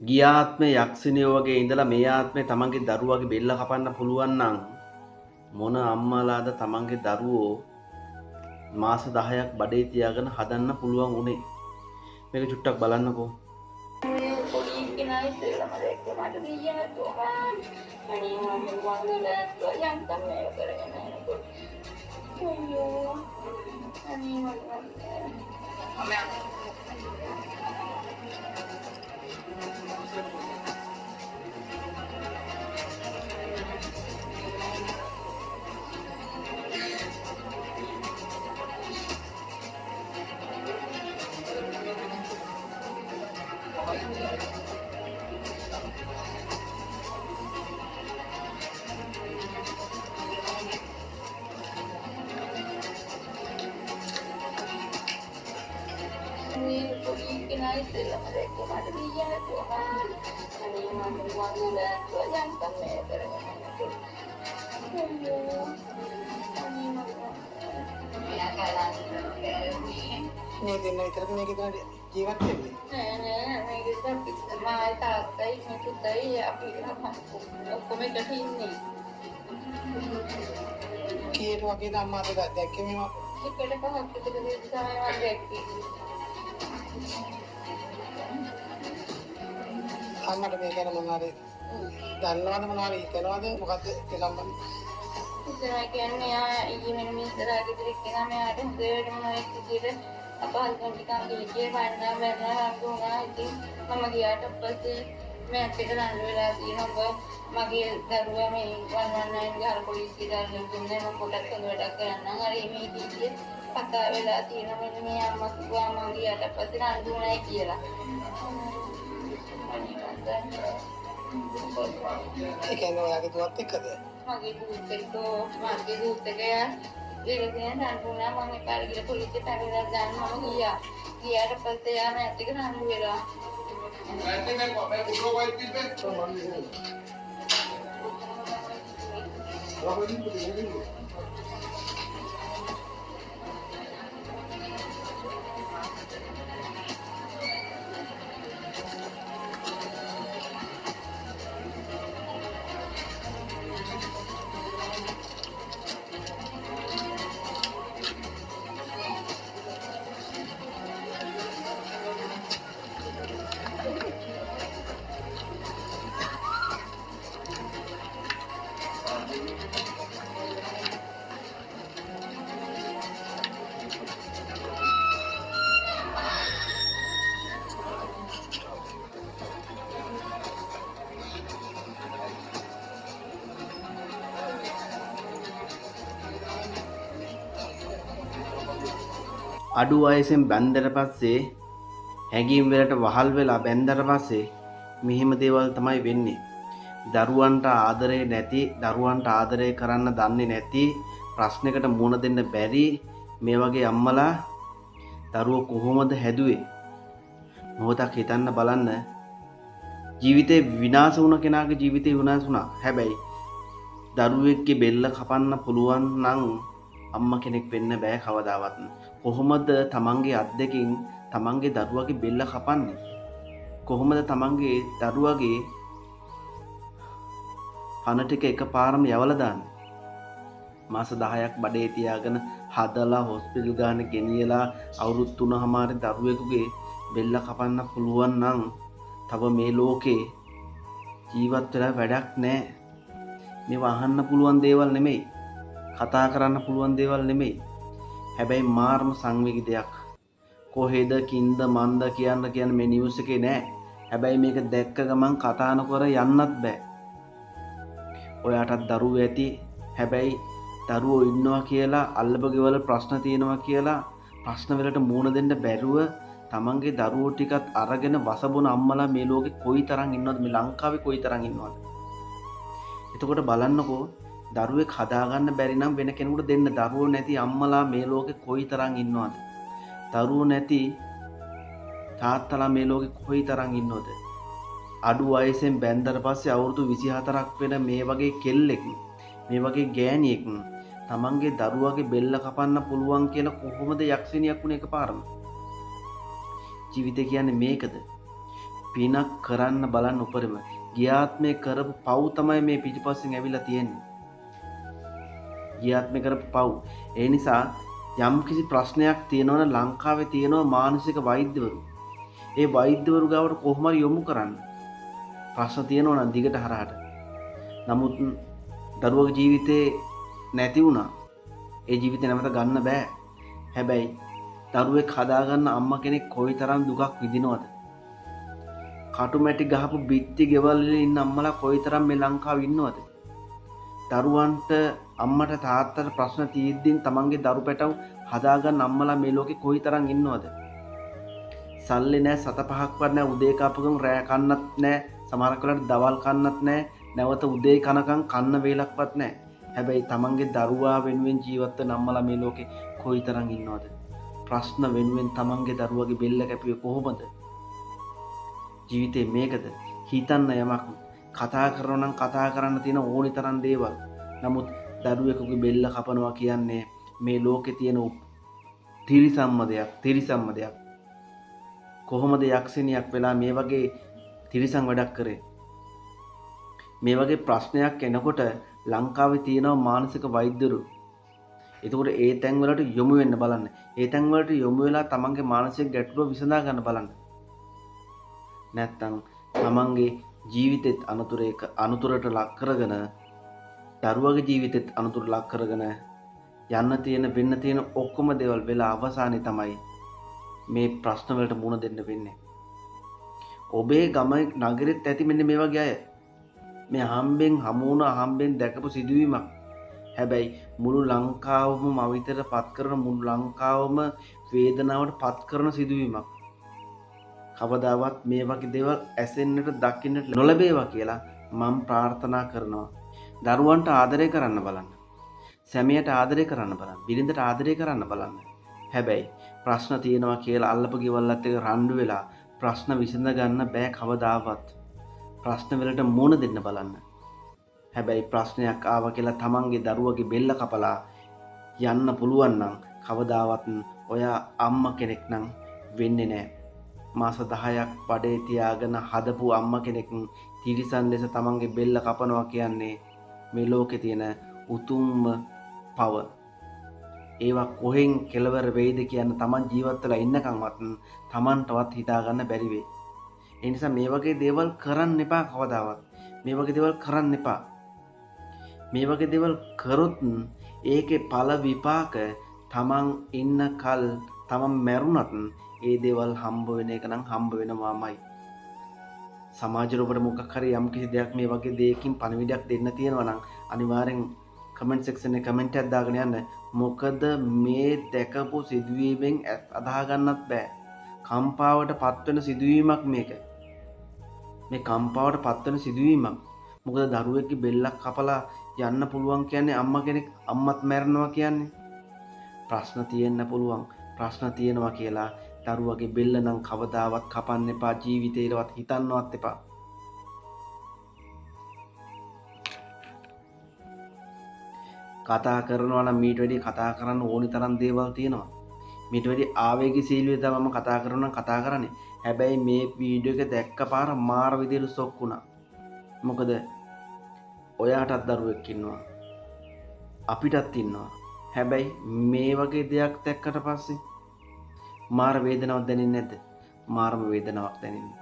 ගිය ආත්මේ යක්ෂණියෝ වගේ ඉඳලා මේ ආත්මේ තමන්ගේ දරුවාගේ බෙල්ල කපන්න පුළුවන් නම් මොන අම්මලාද තමන්ගේ දරුවෝ මාස 10ක් බඩේ තියාගෙන හදන්න පුළුවන් උනේ. මේක චුට්ටක් බලන්නකෝ. පොඩි කෙනා ඉස්සෙල්ලාම දැක්ක මට දෙයියන් තුමා අනේ මම වන්දනා යන්තම් මේක කරගෙන යනකොට අයියෝ අනේ පොඩි කෙනා ඉස්සෙල්ලාම දැක්ක මට දෙයියන් තුමා අනේ මම වන්දනා යන්තම් මේක කරගෙන යනකොට අයියෝ අනේ මෙයා කලන්නේ මේ දෙන්න විතරද මේක ඉදලා ජීවත් වෙන්නේ? නෑ මේක තමයි මායි තාත්තයි මකුතයි අපි ඔක්කොම එකට ඉන්නේ. කීයට වගේද අම්මාට දැක්කේ මේවා? එකට පහක් විතර දෙවි තමයි මම දැක්කේ. අම්මට මේ ගැන මොනවාරි දන්නවද මොනවාරි හිතනවද මොකද්ද ඒ සම්බන්ධ? ඉතින් කියන්නේ ආ ඊයේ මෙන්න මේ ඉස්සරහ ගෙදර එක්කෙනා මෙයාට හොඳටම නොයෙක් විදිහට අපහසුකම් ටිකක් ගිහින් වන්නා මරනවා වුණා. ඉතින් මම ගියාට පස්සේ මෑත් එක රණ්ඩු වෙලා තියෙනවා. මගේ දරුවා මේ 119 ගහන පොලිසියට අරගෙන දුන්නේ මම පොඩක් හොඳ වැඩක් කරන්නම්. හරි මේ කීයේ කතා වෙලා තියෙනවා මෙන්න මේ අම්මා කිව්වා මම ගියාට පස්සේ රණ්ඩු වුණායි කියලා. ඒ කියන්නේ ඔයාගේ දුවත් එක්කද? මගේ දුවත් එක්ක ඉතින් රණ්ඩුනා මම එපාර ගිහලා පොලිසියට අරගෙන දාන්න මම ගියා. ගියාට පස්සේ යා මෑත් එක රණ්ඩු වෙලා. අඩු වයසෙන් බැන්දට පස්සේ හැඟීම් වලට වහල් වෙලා බැන්දට පස්සේ මෙහෙම දේවල් තමයි වෙන්නේ. දරුවන්ට ආදරේ නැති, දරුවන්ට ආදරේ කරන්න දන්නේ නැති, ප්‍රශ්නයකට මුහුණ දෙන්න බැරි මේ වගේ අම්මලා දරුවෝ කොහොමද හැදුවේ? මොහොතක් හිතන්න බලන්න. ජීවිතේ විනාශ වුණ කෙනාගේ ජීවිතේ විනාශ වුණා. හැබැයි දරුවෙක්ගේ බෙල්ල කපන්න පුළුවන් නම් අම්මා කෙනෙක් වෙන්න බෑ කවදාවත්. කොහොමද තමන්ගේ අත් දෙකින් තමන්ගේ දරුවගේ බෙල්ල කපන්නේ? කොහොමද තමන්ගේ දරුවගේ පණ ටික එකපාරම යවලා දාන්නේ? මාස 10ක් බඩේ තියාගෙන හදලා හොස්පිටල් ගාන ගෙනියලා අවුරුදු 3මාරි දරුවෙකුගේ බෙල්ල කපන්න පුළුවන් නම් තව මේ ලෝකේ ජීවත් වෙලා වැඩක් නැහැ. මේවා අහන්න පුළුවන් දේවල් නෙමෙයි. කතා කරන්න පුළුවන් දේවල් නෙමෙයි. හැබැයි මාර්ම සංවේගී දෙයක්. කොහෙද කින්ද මන්ද කියන්න මේ නිවුස් එකේ නෑ. හැබැයි මේක දැක්ක ගමන් කතා නොකර යන්නත් බෑ. ඔයාටත් දරුවෝ ඇති. හැබැයි දරුවෝ ඉන්නවා කියලා අල්ලපගෙවල ප්‍රශ්න තියෙනවා කියලා ප්‍රශ්න වලට මුහුණ දෙන්න බැරුව තමන්ගේ දරුවෝ ටිකත් අරගෙන වසබුන අම්මලා මේ ලෝකේ කොයිතරම් ඉන්නවද? මේ ලංකාවේ කොයිතරම් ඉන්නවද? එතකොට බලන්නකෝ දරුවෙක් හදාගන්න බැරි නම් වෙන කෙනෙකුට දෙන්න. දරුවෝ නැති අම්මලා මේ ලෝකේ කොයිතරම් ඉන්නවද? දරුවෝ නැති තාත්තලා මේ ලෝකේ කොයිතරම් ඉන්නවද? අඩු වයසෙන් බැන්දට පස්සේ අවුරුදු 24ක් වෙන මේ වගේ කෙල්ලෙක්, මේ වගේ ගෑණියෙක් තමන්ගේ දරුවගේ බෙල්ල කපන්න පුළුවන් කියලා කොහොමද යක්ෂණියක් වුනේ එකපාරම? ජීවිතය කියන්නේ මේකද? පිනක් කරන්න බලන්න උපරිම. ගියාත්මේ කරපු පව් තමයි මේ පිටිපස්සෙන් ඇවිල්ලා තියෙන්නේ. ගියාත්මේ කරපු පව්. ඒ නිසා යම් කිසි ප්‍රශ්නයක් තියෙනවනම් ලංකාවේ තියෙනවා මානසික වෛද්‍යවරු. ඒ වෛද්‍යවරු ගාවට කොහොම හරි යොමු කරන්න. ප්‍රශ්න තියෙනවා නම් දිගට හරහට. නමුත් දරුවගේ ජීවිතේ නැති වුණා. ඒ ජීවිතේ නැවත ගන්න බෑ. හැබැයි දරුවෙක් හදාගන්න අම්මා කෙනෙක් කොයිතරම් දුකක් විඳිනවද? කටුමැටි ගහපු බිත්ති ගෙවල් වල ඉන්න අම්මලා කොයිතරම් මේ ලංකාවේ ඉන්නවද? දරුවන්ට අම්මට තාත්තට ප්‍රශ්න තියෙද්දීන් තමන්ගේ දරු පැටව හදාගන්න අම්මලා මේ ලෝකේ කොයිතරම් ඉන්නවද? සල්ලි නැහැ, සත පහක්වත් නැහැ, උදේ කාපුවම රෑ කන්නත් නැහැ, සමහරක් වෙලාවට දවල් කන්නත් නැහැ, නැවත උදේ කනකම් කන්න වේලක්වත් නැහැ. හැබැයි තමන්ගේ දරුවා වෙනුවෙන් ජීවත් වෙන අම්මලා මේ ලෝකේ කොයිතරම් ඉන්නවද? ප්‍රශ්න වෙනුවෙන් තමන්ගේ දරුවගේ බෙල්ල කැපුවේ කොහොමද? ජීවිතේ මේකද? හිතන්න යමක් කතා කරනවා නම් කතා කරන්න තියෙන ඕනි තරම් දේවල්. නමුත් දරුවෙකුගේ බෙල්ල කපනවා කියන්නේ මේ ලෝකේ තියෙන තිරිසම්ම දෙයක්. කොහොමද යක්ෂණියක් වෙලා මේ වගේ තිරිසන් වැඩක් කරේ? මේ වගේ ප්‍රශ්නයක් එනකොට ලංකාවේ තියෙනවා මානසික වෛද්‍යවරු. එතකොට ඒ තැන් වලට යොමු වෙන්න බලන්න. ඒ තැන් වලට යොමු වෙලා තමන්ගේ මානසික ගැටලුව විසඳා ගන්න බලන්න. නැත්තම් තමන්ගේ ජීවිතෙත් අනුතරට ලක් කරගෙන දරුවගේ ජීවිතෙත් අනුතර ලක් කරගෙන යන්න තියෙන වෙන්න තියෙන ඔක්කොම දේවල් වෙලා අවසානයේ තමයි මේ ප්‍රශ්න වලට මුහුණ දෙන්න වෙන්නේ. ඔබේ ගම නගරෙත් ඇති මෙන්න මේ වගේ අය. මේ හම්බෙන් හමු වුණ හම්බෙන් දැකපු සිදුවීමක්. හැබැයි මුළු ලංකාවම මවිතර පත් කරන මුළු ලංකාවම වේදනාවට පත් කරන සිදුවීමක්. කවදාවත් මේ වගේ දේවල් ඇසෙන්නට දකින්නට නොලැබේවා කියලා මම ප්‍රාර්ථනා කරනවා. දරුවන්ට ආදරය කරන්න බලන්න. සැමියට ආදරය කරන්න බලන්න. බිරිඳට ආදරය කරන්න බලන්න. හැබැයි ප්‍රශ්න තියෙනවා කියලා අල්ලපු ගෙවල්ලත් එක්ක රණ්ඩු වෙලා ප්‍රශ්න විසඳ ගන්න බෑ කවදාවත්. ප්‍රශ්න වලට මුහුණ දෙන්න බලන්න. හැබැයි ප්‍රශ්නයක් ආවා කියලා තමන්ගේ දරුවගේ බෙල්ල කපලා යන්න පුළුවන් නම් කවදාවත් ඔයා අම්මා කෙනෙක් නම් වෙන්නේ නැහැ. මාස 10ක් බඩේ තියාගෙන හදපු අම්මා කෙනෙක් තිරිසන් ලෙස තමන්ගේ බෙල්ල කපනවා කියන්නේ මේ ලෝකේ තියෙන උතුම්ම පව. ඒවා කොහෙන් කෙලවර වෙයිද කියන තමන් ජීවත් වෙලා ඉන්නකන්වත් තමන්ටවත් හිතා ගන්න බැරි වෙයි. ඒ නිසා මේ වගේ දේවල් කරන්න එපා කවදාවත්. මේ වගේ දේවල් කරන්න එපා. මේ වගේ දේවල් කරොත් ඒකේ ඵල විපාක තමන් ඉන්න කල් තමන් මැරුණත් ඒ දේවල් හම්බ වෙන එක නම් හම්බ වෙනවාමයි. සමාජයට ඔබට මොකක් හරි යම් කිසි දෙයක් මේ වගේ දෙයකින් පණිවිඩයක් දෙන්න තියෙනවා නම් අනිවාර්යෙන් කමෙන්ට් සෙක්ෂන් එකේ කමෙන්ට් එකක් දාගෙන යන්න. මොකද මේ දැකපු සිදුවීමෙන් අදහා ගන්නත් බෑ. කම්පාවට පත්වෙන සිදුවීමක් මේක. මේ කම්පාවට පත්වෙන සිදුවීමක්. මොකද දරුවෙක්ගේ බෙල්ලක් කපලා යන්න පුළුවන් කියන්නේ අම්මා කෙනෙක් අම්මත් මැරෙනවා කියන්නේ. ප්‍රශ්න තියෙන්න පුළුවන්. ප්‍රශ්න තියෙනවා කියලා දරුවගේ බෙල්ල නම් කවදාවත් කපන්න එපා. ජීවිතේලවත් හිතන්නවත් එපා. කතා කරනවා නම් මීට වැඩි කතා කරන්න ඕනි තරම් දේවල් තියෙනවා. මීට වැඩි ආවේගශීලීව තමයි මම කතා කරනවා නම් කතා කරන්නේ. හැබැයි මේ වීඩියෝ එක දැක්ක පාර මාර විදියට ෂොක් වුණා. මොකද ඔයාටත් දරුවෙක් ඉන්නවා. අපිටත් ඉන්නවා. හැබැයි මේ වගේ දෙයක් දැක්කට පස්සේ මාර වේදනාවක් දැනෙන්නේ නැද්ද? මාරම වේදනාවක් දැනෙන්නේ.